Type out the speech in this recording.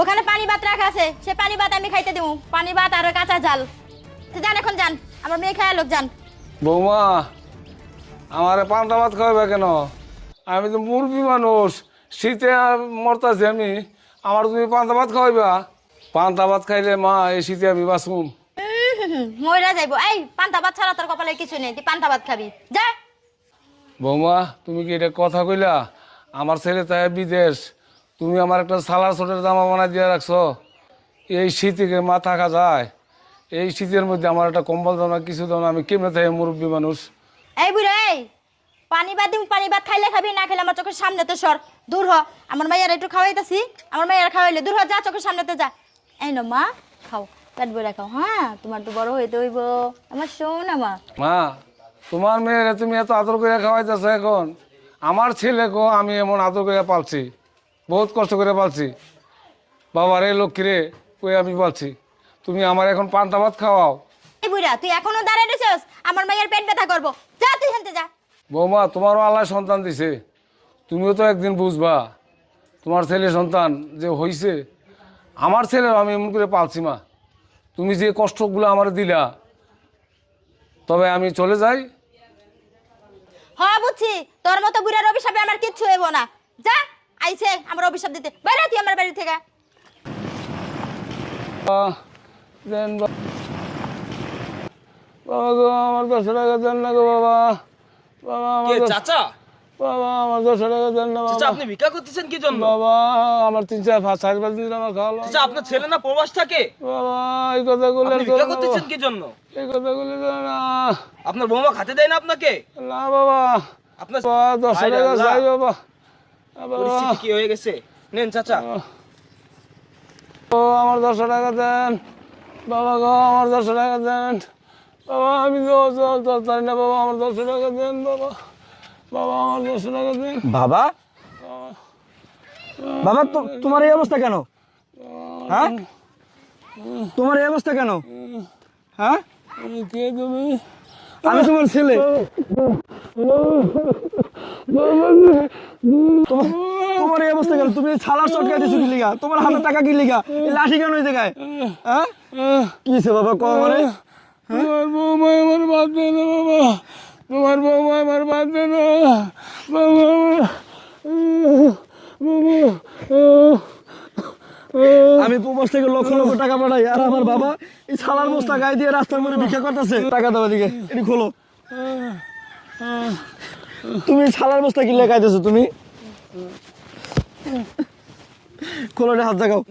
ওখানে পানি ভাত রাখা আছে, সে পানি ভাত আমি খাইতে দেবো। পানি ভাত আর কাঁচা জাল। যান এখন যান, আমার মেয়ে খায় লোক যান। বৌমা আমারে পান্তা ভাত খাওয়াবে কেন? আমি তো মুরগি মানুষ, শীতে মরতাছি আমি, আমার তুমি পান্তা ভাত খাওয়াইবা? পান্তা ভাত খাইলে মা এই শীতে আমি বাঁচুম। মইরা যাইবো। এই পান্তা ভাত ছাড়া তোর কপালে কিছু নেই, তুই পান্তা ভাত খাবি যা। বৌমা তুমি কি এটা কথা কইলা? আমার ছেলে তাই বিদেশ, তুমি আমার একটা সালার ছোটের জামা বানাই দিয়ে রাখছো। এই শীতে মা থাকা যায়? এই শীতের মধ্যে আমার একটা কম্বল দাও না, কিছু দাও না, আমি কেমনে থাকি মুরব্বী মানুষ। এই বুড়ো এই, পানি ভাত দিম, পানি ভাত খাইলে খাবি, না খেলে আমার চোখের সামনে তো সর, দূর হ। আমার মাইয়ার একটু খাওয়াইতেছি, আমার মাইয়ার খাওয়াইলে দূর হ, যা চোখের সামনেতে যা। এই নো মা, খাও, পেট ভরে খাও। হ্যাঁ তোমার তো বড় হইতে হইব, আমার শোনা মা। মা তোমার মেয়েরা তুমি এত আদর করে খাওয়াইতেছো এখন, আমার ছেলেকেও আমি এমন আদর করে পালছি, বহুত কষ্ট করে পালছি। বাবার এই লক্ষ্মীরে কই আমি পালছি, তুমি আমার এখন পান্তা ভাত খাওয়াও। এই বুড়া তুই এখনো দাঁড়ায় রয়েছিস, আমার মাইয়ার পেট ব্যথা করবো, যা তুই হেনতে যা। বৌমা তোমারও আল্লাহ সন্তান দিছে, তুমিও তো একদিন বুঝবা তোমার ছেলে সন্তান যে হইছে। আমার ছেলেও আমি এমন করে পালছি মা, তুমি যে কষ্টগুলো আমার দিলা, তবে আমি চলে যাই। হ্যাঁ বুঝছি, তোর মতো বুড়ার অভিশাপে আমার কিচ্ছু হইব না। যা, আইছে আমার অভিশাপ দিতে, বাইরে তুই আমার বাড়ি থেকে। দেন বাবা গো, আমার 10 টাকা দেন না গো বাবা। বাবা আমার চাচা বাবা আমার 10 টাকা দেন না চাচা, বাবা। আপনি ভিক্ষা করতেছেন কি জন্য? বাবা আমার 3-4-5 দিন আমার খাওয়ালো। চাচা, আপনার ছেলে না প্রবাস থাকে? বাবা এই কথাগুলো আপনি ভিক্ষা করতেছেন কি জন্য? এই কথাগুলো না। আপনার বৌমা খেতে দেয় না আপনাকে? না বাবা, আপনার বাবা 10 হায় রে টাকা আল্লাহ। চাই বাবা। বাবা পরিস্থিতি কি হয়ে গেছে? নেন চাচা। ও আমার 10 টাকা দেন বাবা গো, আমার 10 টাকা দেন বাবা। আমি তো পারি না বাবা, আমার 10 টাকা দেন বাবা। বাবা আমার 10 টাকা দেন বাবা, বাবা তোমার এই অবস্থা কেন? হ্যাঁ, তোমার এই অবস্থা কেন? হ্যাঁ, কে তুমি? আমি তোমার ছেলে। তোমার এই অবস্থা কেন? তুমি ছালার চটকাই দিছো কি লিগা? তোমার হাতে টাকা কি লিগা? এই লাঠি কেন এই জায়গায়? হ্যাঁ, কি হয়েছে বাবা, কও আমারে। তোমার বৌমা আমার বাদ দেন বাবা, তোমার বৌমা আমার বাদ দেন বাবা। আমি প্রবাস থেকে লক্ষ লক্ষ টাকা পাঠাই, আর আমার বাবা এই ছালার বস্তা গায়ে দিয়ে রাস্তার মধ্যে ভিক্ষা করতেছে। টাকা দাও এদিকে, এটি খোলো। তুমি ছালার বস্তা কি লেখাইতেছো? তুমি খোলো, হাত জাগাও।